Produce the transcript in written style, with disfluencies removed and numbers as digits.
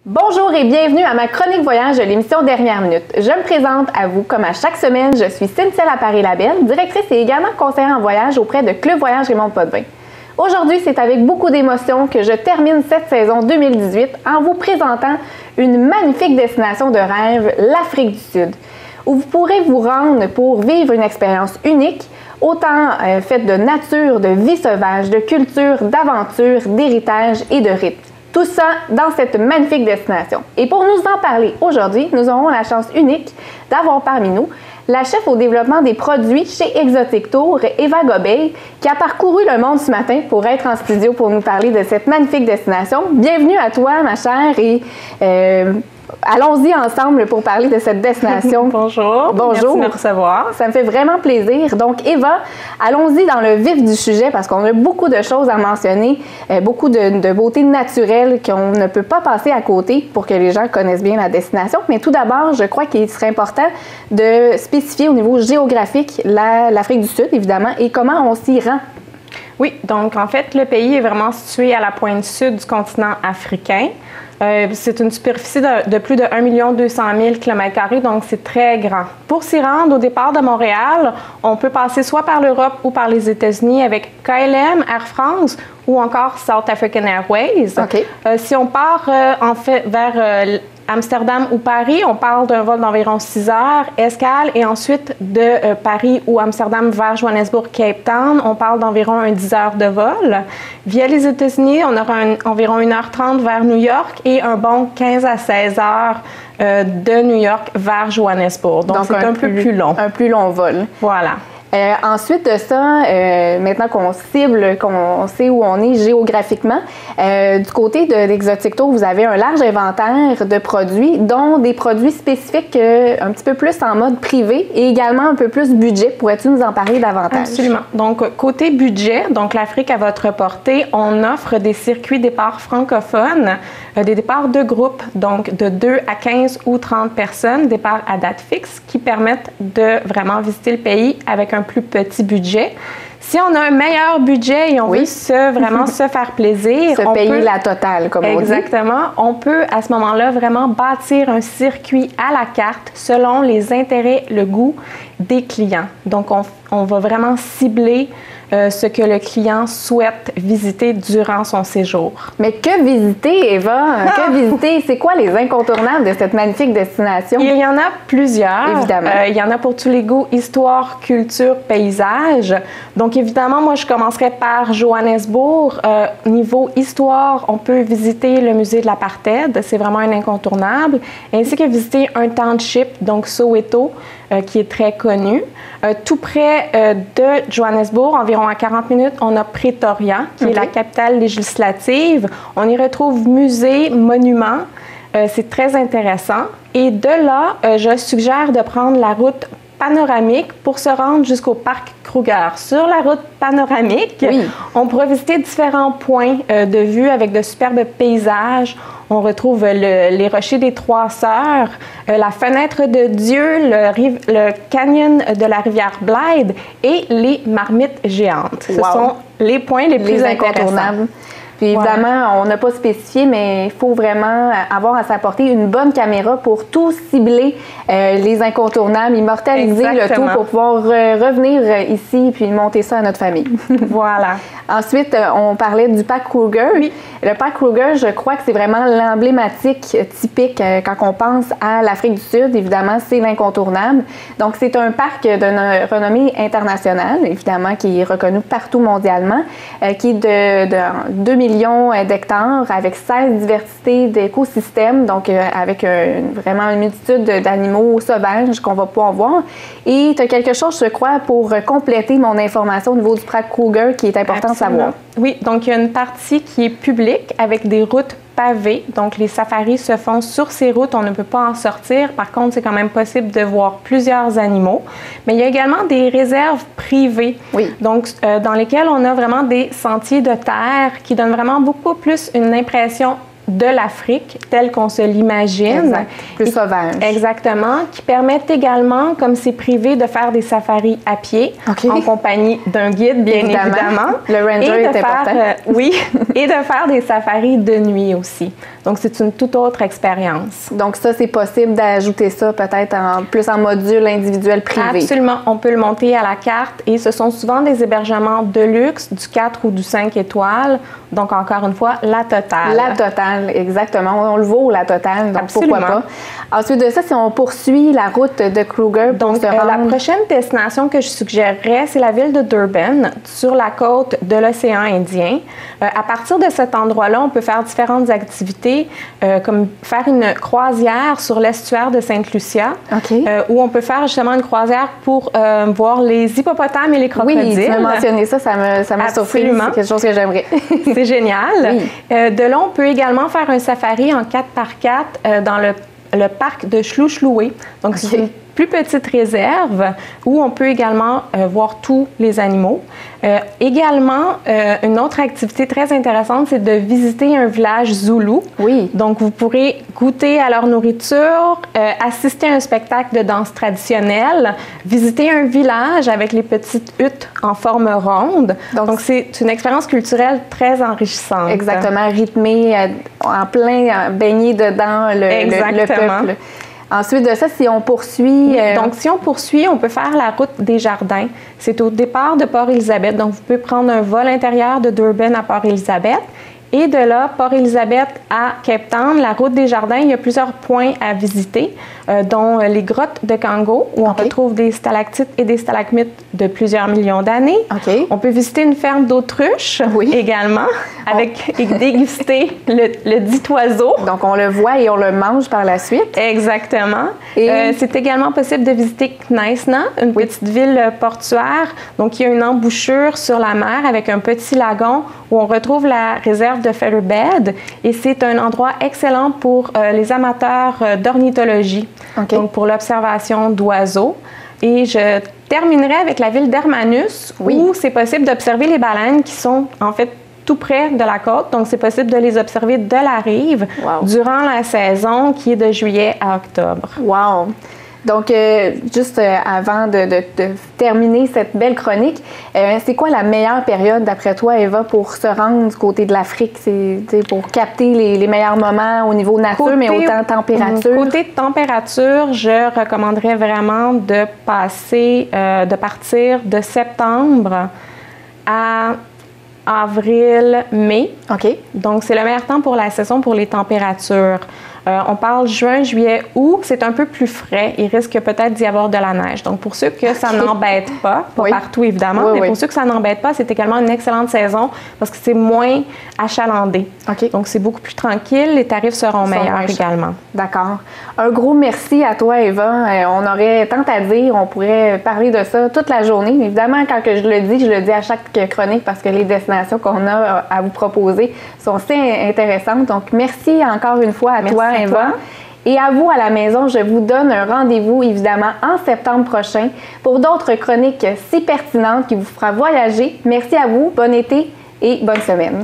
Bonjour et bienvenue à ma chronique voyage de l'émission Dernière Minute. Je me présente à vous comme à chaque semaine, je suis Cynthia Laparé-Labelle, directrice et également conseillère en voyage auprès de Club Voyage Raymond Potvin. Aujourd'hui, c'est avec beaucoup d'émotion que je termine cette saison 2018 en vous présentant une magnifique destination de rêve, l'Afrique du Sud, où vous pourrez vous rendre pour vivre une expérience unique, autant faite de nature, de vie sauvage, de culture, d'aventure, d'héritage et de rites. Tout ça dans cette magnifique destination. Et pour nous en parler aujourd'hui, nous aurons la chance unique d'avoir parmi nous la chef au développement des produits chez Exotic Tour, Eva Gobey, qui a parcouru le monde ce matin pour être en studio pour nous parler de cette magnifique destination. Bienvenue à toi, ma chère, et allons-y ensemble pour parler de cette destination. Bonjour. Bonjour. Merci de me recevoir. Ça me fait vraiment plaisir. Donc, Eva, allons-y dans le vif du sujet parce qu'on a beaucoup de choses à mentionner, beaucoup de beauté naturelle qu'on ne peut pas passer à côté pour que les gens connaissent bien la destination. Mais tout d'abord, je crois qu'il serait important de spécifier au niveau géographique l'Afrique du Sud, évidemment, et comment on s'y rend. Oui, donc en fait, le pays est vraiment situé à la pointe sud du continent africain. C'est une superficie de plus de 1 200 000 km², donc c'est très grand. Pour s'y rendre, au départ de Montréal, on peut passer soit par l'Europe ou par les États-Unis avec KLM, Air France ou encore South African Airways. Okay. Si on part en fait vers Amsterdam ou Paris, on parle d'un vol d'environ 6 heures, escale, et ensuite de Paris ou Amsterdam vers Johannesburg, Cape Town, on parle d'environ 10 heures de vol. Via les États-Unis, on aura environ 1h30 vers New York et un bon 15 à 16 heures de New York vers Johannesburg. Donc c'est un peu plus long. Un plus long vol. Voilà. Ensuite de ça, maintenant qu'on cible, qu'on sait où on est géographiquement, du côté de l'Exotic Tour, vous avez un large inventaire de produits, dont des produits spécifiques un petit peu plus en mode privé et également un peu plus budget. Pourrais-tu nous en parler davantage? Absolument. Donc, côté budget, donc l'Afrique à votre portée, on offre des circuits départ francophones, des départs de groupe, donc de 2 à 15 ou 30 personnes, départs à date fixe, qui permettent de vraiment visiter le pays avec un plus petit budget. Si on a un meilleur budget et on veut vraiment se faire plaisir, se payer la totale, comme on dit. Exactement. On peut, à ce moment-là, vraiment bâtir un circuit à la carte selon les intérêts, le goût des clients. Donc, on va vraiment cibler ce que le client souhaite visiter durant son séjour. Mais que visiter, Eva? Que visiter? C'est quoi les incontournables de cette magnifique destination? Il y en a plusieurs. Évidemment. Il y en a pour tous les goûts, histoire, culture, paysage. Donc, évidemment, moi, je commencerai par Johannesburg. Niveau histoire, on peut visiter le musée de l'apartheid. C'est vraiment un incontournable. Ainsi que visiter un township, donc Soweto, qui est très connu. Tout près de Johannesburg, environ à 40 minutes, on a Pretoria, qui est la capitale législative. On y retrouve musées, monuments. C'est très intéressant. Et de là, je suggère de prendre la route panoramique pour se rendre jusqu'au parc Kruger. Sur la route panoramique, on pourra visiter différents points de vue avec de superbes paysages. On retrouve les rochers des Trois Sœurs, la fenêtre de Dieu, le canyon de la rivière Blythe et les marmites géantes. Ce sont les points les plus incontournables. Puis évidemment, on n'a pas spécifié, mais il faut vraiment avoir à sa portée une bonne caméra pour tout cibler les incontournables, immortaliser le tout pour pouvoir revenir ici puis monter ça à notre famille. Voilà. Ensuite, on parlait du parc Kruger. Oui. Le parc Kruger, je crois que c'est vraiment l'emblématique typique quand on pense à l'Afrique du Sud. Évidemment, c'est l'incontournable. Donc, c'est un parc de renommée internationale, évidemment, qui est reconnu partout mondialement, qui est de 2 millions d'hectares avec 16 diversités d'écosystèmes, donc avec vraiment une multitude d'animaux sauvages qu'on va pouvoir voir. Et tu as quelque chose, je crois, pour compléter mon information au niveau du parc Kruger qui est important de savoir. Oui, donc il y a une partie qui est publique avec des routes pavées. Donc, les safaris se font sur ces routes. On ne peut pas en sortir. Par contre, c'est quand même possible de voir plusieurs animaux. Mais il y a également des réserves privées. Oui. Donc, dans lesquelles on a vraiment des sentiers de terre qui donnent vraiment beaucoup plus une impression de l'Afrique telle qu'on se l'imagine. Exact. Plus sauvage. Exactement, qui permettent également, comme c'est privé, de faire des safaris à pied, en compagnie d'un guide, bien évidemment. Le ranger est important. Oui, et de faire des safaris de nuit aussi. Donc, c'est une toute autre expérience. Donc, ça, c'est possible d'ajouter ça peut-être plus en module individuel privé. Absolument. On peut le monter à la carte et ce sont souvent des hébergements de luxe, du 4 ou du 5 étoiles. Donc, encore une fois, la totale. La totale, exactement. On le vaut, la totale, donc Absolument. Pourquoi pas. Ensuite de ça, si on poursuit la route de Kruger pour donc, se rendre... la prochaine destination que je suggérerais, c'est la ville de Durban, sur la côte de l'océan Indien. À partir de cet endroit-là, on peut faire différentes activités, comme faire une croisière sur l'estuaire de Sainte-Lucia, où on peut faire justement une croisière pour voir les hippopotames et les crocodiles. Oui, tu m'as mentionné ça, ça m'a surpris. C'est quelque chose que j'aimerais. C'est génial. Oui. De là, on peut également faire un safari en 4x4 dans le parc de Chlouchloué. Donc, c'est une plus petite réserve où on peut également voir tous les animaux. Également, une autre activité très intéressante, c'est de visiter un village zoulou. Oui. Donc, vous pourrez goûter à leur nourriture, assister à un spectacle de danse traditionnelle, visiter un village avec les petites huttes en forme ronde. Donc c'est une expérience culturelle très enrichissante. Exactement, rythmée, en plein baigné dedans le peuple. Ensuite de ça, si on poursuit... Donc, si on poursuit, on peut faire la route des Jardins. C'est au départ de Port-Elizabeth. Donc, vous pouvez prendre un vol intérieur de Durban à Port-Elizabeth. Et de là, Port-Elizabeth à Cape Town, la route des Jardins, il y a plusieurs points à visiter, dont les grottes de Kango, où on retrouve des stalactites et des stalagmites de plusieurs millions d'années. On peut visiter une ferme d'autruches également, et déguster le dit oiseau. Donc, on le voit et on le mange par la suite. Exactement. C'est également possible de visiter Knaesna, une petite ville portuaire. Donc, il y a une embouchure sur la mer avec un petit lagon où on retrouve la réserve de Featherbed et c'est un endroit excellent pour les amateurs d'ornithologie, donc pour l'observation d'oiseaux. Et je terminerai avec la ville d'Hermanus où c'est possible d'observer les baleines qui sont en fait tout près de la côte. Donc, c'est possible de les observer de la rive durant la saison qui est de juillet à octobre. Wow! Donc, juste avant de terminer cette belle chronique, c'est quoi la meilleure période, d'après toi, Eva, pour se rendre du côté de l'Afrique? C'est pour capter les meilleurs moments au niveau nature, mais autant température? Côté température, je recommanderais vraiment de partir de septembre à avril, mai. Donc, c'est le meilleur temps pour la saison pour les températures. On parle juin, juillet, août, c'est un peu plus frais. Il risque peut-être d'y avoir de la neige. Donc, pour ceux que ça n'embête pas partout évidemment, mais pour ceux que ça n'embête pas, c'est également une excellente saison parce que c'est moins achalandé. Donc, c'est beaucoup plus tranquille. Les tarifs seront meilleurs également. D'accord. Un gros merci à toi, Eva. On aurait tant à dire. On pourrait parler de ça toute la journée. Évidemment, quand je le dis à chaque chronique parce que les destinations qu'on a à vous proposer sont si intéressantes. Donc, merci encore une fois à toi, Eva. Et à vous à la maison, je vous donne un rendez-vous évidemment en septembre prochain pour d'autres chroniques si pertinentes qui vous fera voyager. Merci à vous, bon été et bonne semaine.